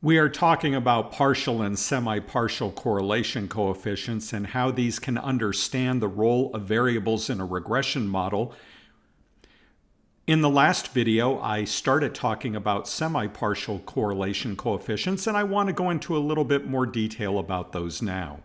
We are talking about partial and semi-partial correlation coefficients and how these can understand the role of variables in a regression model. In the last video, I started talking about semi-partial correlation coefficients, and I want to go into a little bit more detail about those now.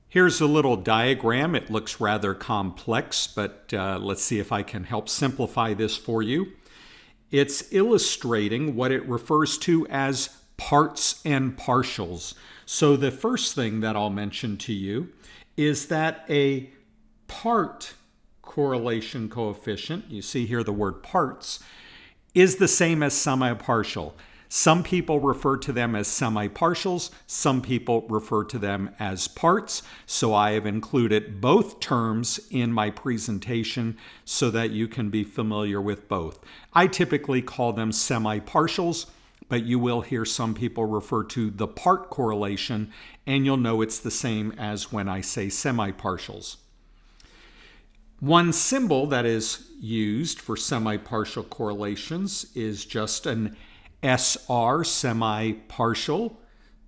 Here's a little diagram. It looks rather complex, but let's see if I can help simplify this for you. It's illustrating what it refers to as parts and partials. So the first thing that I'll mention to you is that a part correlation coefficient, you see here the word parts, is the same as semi-partial. Some people refer to them as semi-partials, some people refer to them as parts. So I have included both terms in my presentation so that you can be familiar with both. I typically call them semi-partials, but you will hear some people refer to the part correlation, and you'll know it's the same as when I say semi-partials. One symbol that is used for semi-partial correlations is just an SR, semi-partial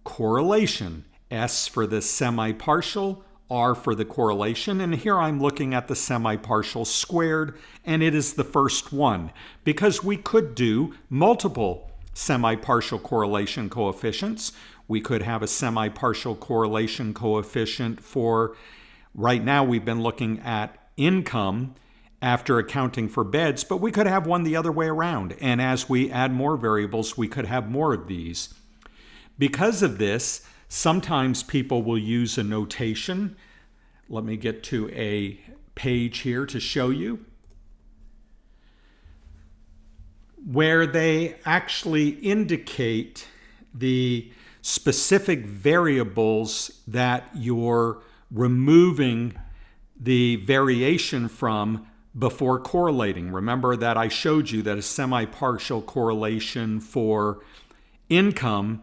correlation. S for the semi-partial, R for the correlation, and here I'm looking at the semi-partial squared, and it is the first one, because we could do multiple semi-partial correlation coefficients. We could have a semi-partial correlation coefficient for, right now we've been looking at income after accounting for beds, but we could have one the other way around. And as we add more variables, we could have more of these. Because of this, sometimes people will use a notation. Let me get to a page here to show you, where they actually indicate the specific variables that you're removing the variation from before correlating. Remember that I showed you that a semi-partial correlation for income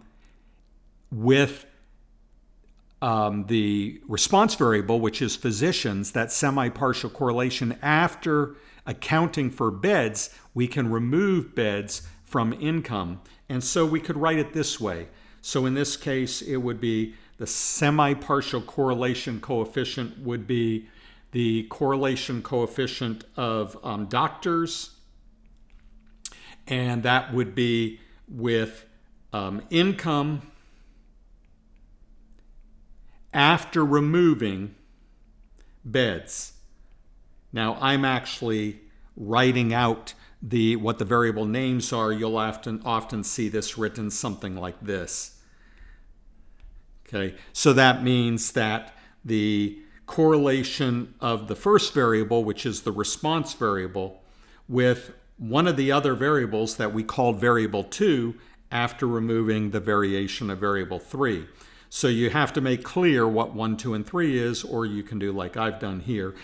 with the response variable, which is physicians, that semi-partial correlation after accounting for beds, we can remove beds from income. And so we could write it this way. So in this case, it would be the semi-partial correlation coefficient would be the correlation coefficient of doctors, and that would be with income after removing beds. Now I'm actually writing out what the variable names are. You'll often see this written something like this. Okay, so that means that the correlation of the first variable, which is the response variable, with one of the other variables that we called variable 2 after removing the variation of variable 3. So you have to make clear what 1, 2, and 3 is, or you can do like I've done here.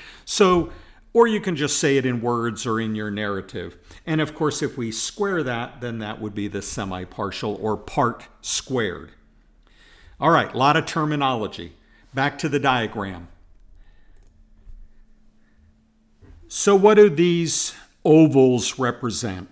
Or you can just say it in words or in your narrative. And of course, if we square that, then that would be the semi-partial or part squared. All right, a lot of terminology. Back to the diagram. So what do these ovals represent?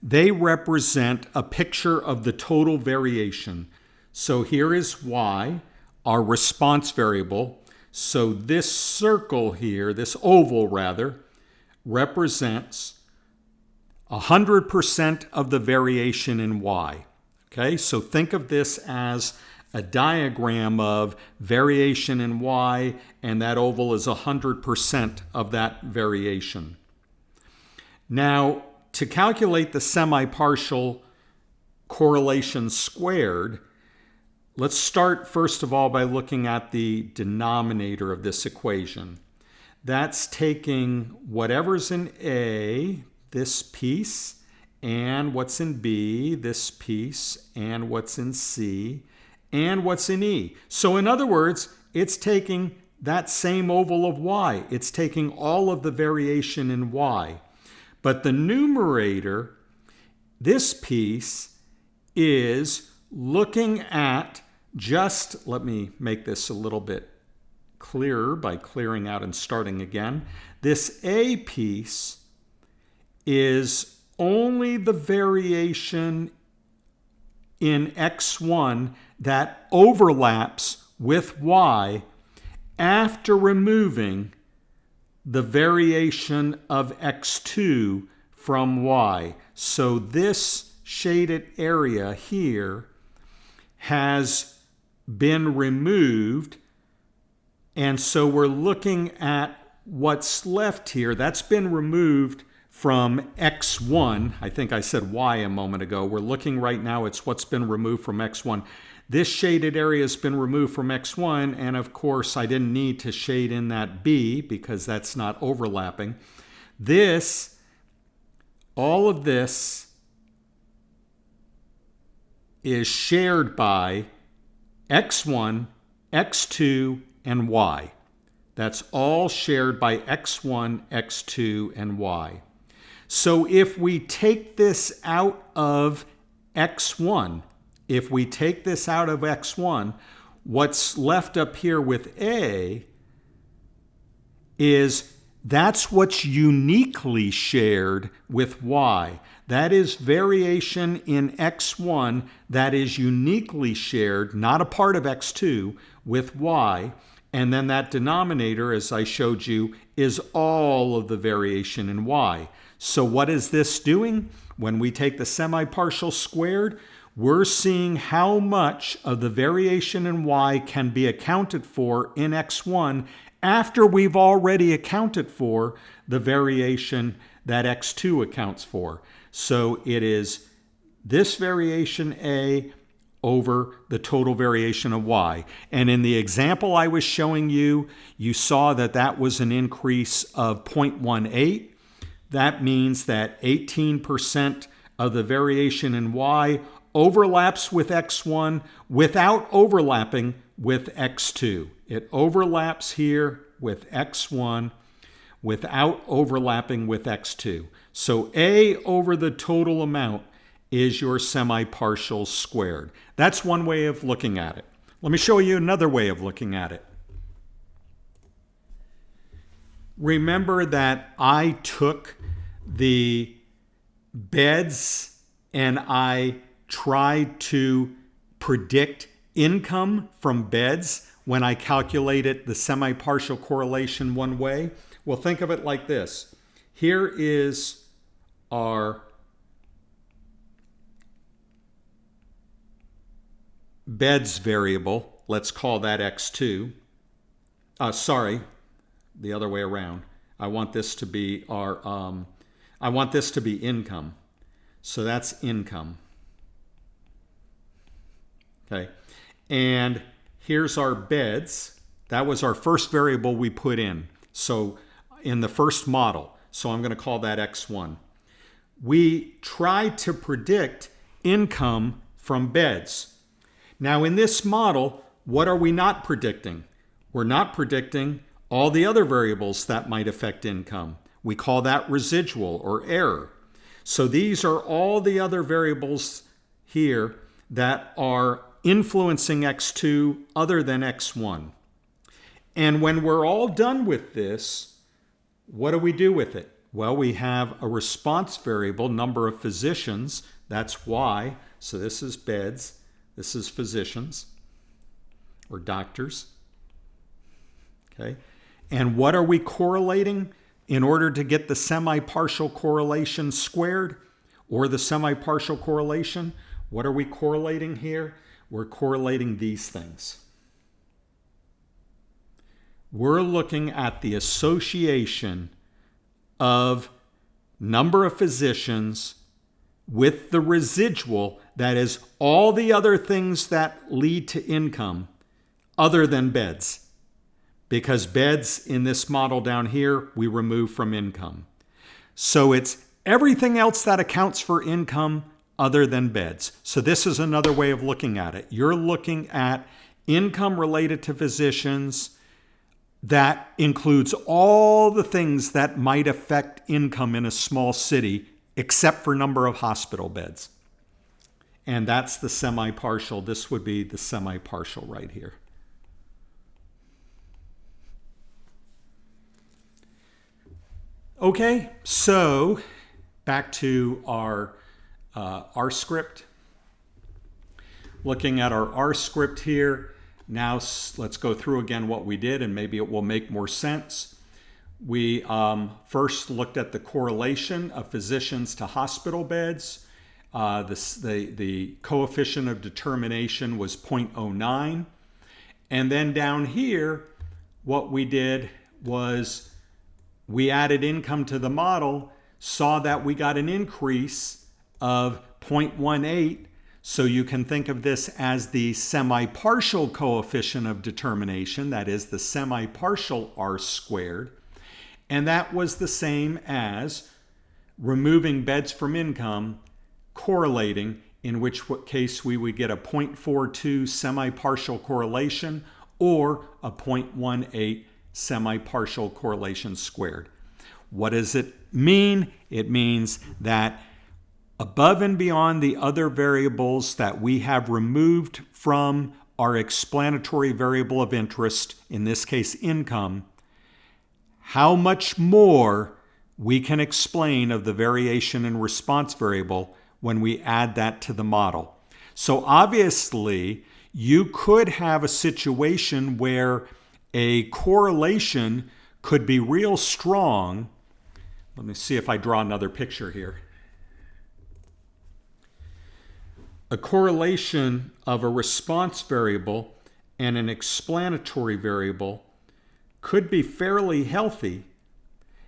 They represent a picture of the total variation. So here is Y, our response variable. So this circle here, this oval rather, represents 100% of the variation in Y. Okay, so think of this as a diagram of variation in Y, and that oval is 100% of that variation. Now, to calculate the semi-partial correlation squared, let's start first of all by looking at the denominator of this equation. That's taking whatever's in A, this piece, and what's in B, this piece, and what's in C, and what's in E. So in other words, it's taking that same oval of Y. It's taking all of the variation in Y. But the numerator, this piece, is looking at just, let me make this a little bit clearer by clearing out and starting again. This A piece is only the variation in x1 that overlaps with y after removing the variation of x2 from y. So this shaded area here has been removed, and so we're looking at what's left here. That's been removed from x1. I think I said y a moment ago. We're looking right now, it's what's been removed from x1. This shaded area has been removed from x1, and of course I didn't need to shade in that b because that's not overlapping. All of this is shared by x1, x2, and y. That's all shared by x1, x2, and y. So if we take this out of x1, what's left up here with A is that's what's uniquely shared with y. That is variation in x1 that is uniquely shared, not a part of x2, with y. And then that denominator, as I showed you, is all of the variation in y. So what is this doing? When we take the semipartial squared, we're seeing how much of the variation in y can be accounted for in x1 after we've already accounted for the variation that x2 accounts for. So it is this variation A over the total variation of y. And in the example I was showing you, you saw that that was an increase of 0.18. That means that 18% of the variation in y overlaps with x1 without overlapping with x2. It overlaps here with x1 without overlapping with x2. So A over the total amount is your semipartial squared. That's one way of looking at it. Let me show you another way of looking at it. Remember that I took the beds and I tried to predict income from beds when I calculated the semipartial correlation one way? Well, think of it like this. Here is our beds variable. Let's call that x2. Sorry, the other way around. I want this to be our I want this to be income. So that's income. Okay. And here's our beds. That was our first variable we put in. So in the first model. So I'm going to call that x1. We tried to predict income from beds. Now in this model, what are we not predicting? We're not predicting all the other variables that might affect income. We call that residual or error. So these are all the other variables here that are influencing x2 other than x1. And when we're all done with this, what do we do with it? Well, we have a response variable, number of physicians. That's y. So this is beds. This is physicians or doctors. Okay. And what are we correlating in order to get the semipartial correlation squared or the semipartial correlation? What are we correlating here? We're correlating these things. We're looking at the association of number of physicians with the residual, that is all the other things that lead to income other than beds. Because beds in this model down here, we remove from income. So it's everything else that accounts for income other than beds. So this is another way of looking at it. You're looking at income related to physicians that includes all the things that might affect income in a small city, except for number of hospital beds. And that's the semipartial. This would be the semipartial right here. Okay, so back to our R script. Looking at our R script here, now let's go through again what we did, and maybe it will make more sense. We first looked at the correlation of physicians to hospital beds. The coefficient of determination was 0.09. And then down here, what we did was we added income to the model, saw that we got an increase of 0.18. So you can think of this as the semipartial coefficient of determination, that is the semipartial R squared. And that was the same as removing beds from income, correlating, in which case we would get a 0.42 semipartial correlation or a 0.18 semipartial correlation squared. What does it mean? It means that above and beyond the other variables that we have removed from our explanatory variable of interest, in this case income, how much more we can explain of the variation in response variable when we add that to the model. So obviously, you could have a situation where a correlation could be real strong. Let me see if I draw another picture here. A correlation of a response variable and an explanatory variable could be fairly healthy.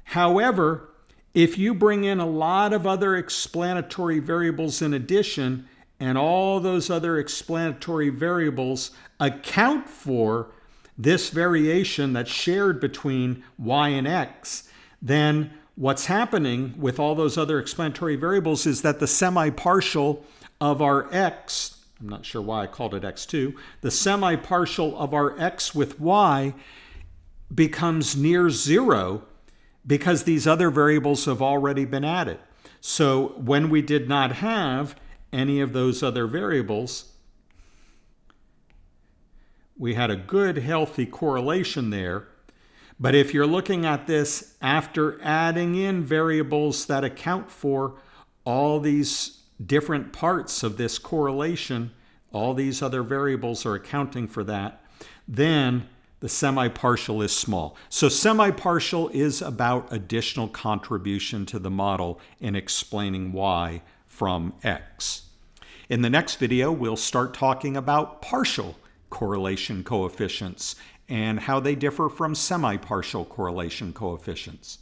However, if you bring in a lot of other explanatory variables in addition, and all those other explanatory variables account for this variation that's shared between y and x, then what's happening with all those other explanatory variables is that the semipartial of our x, I'm not sure why I called it x2, the semipartial of our x with y becomes near zero because these other variables have already been added. So when we did not have any of those other variables, we had a good, healthy correlation there. But if you're looking at this after adding in variables that account for all these different parts of this correlation, all these other variables are accounting for that, then the semipartial is small. So semipartial is about additional contribution to the model in explaining y from x. In the next video, we'll start talking about partial correlation coefficients and how they differ from semipartial correlation coefficients.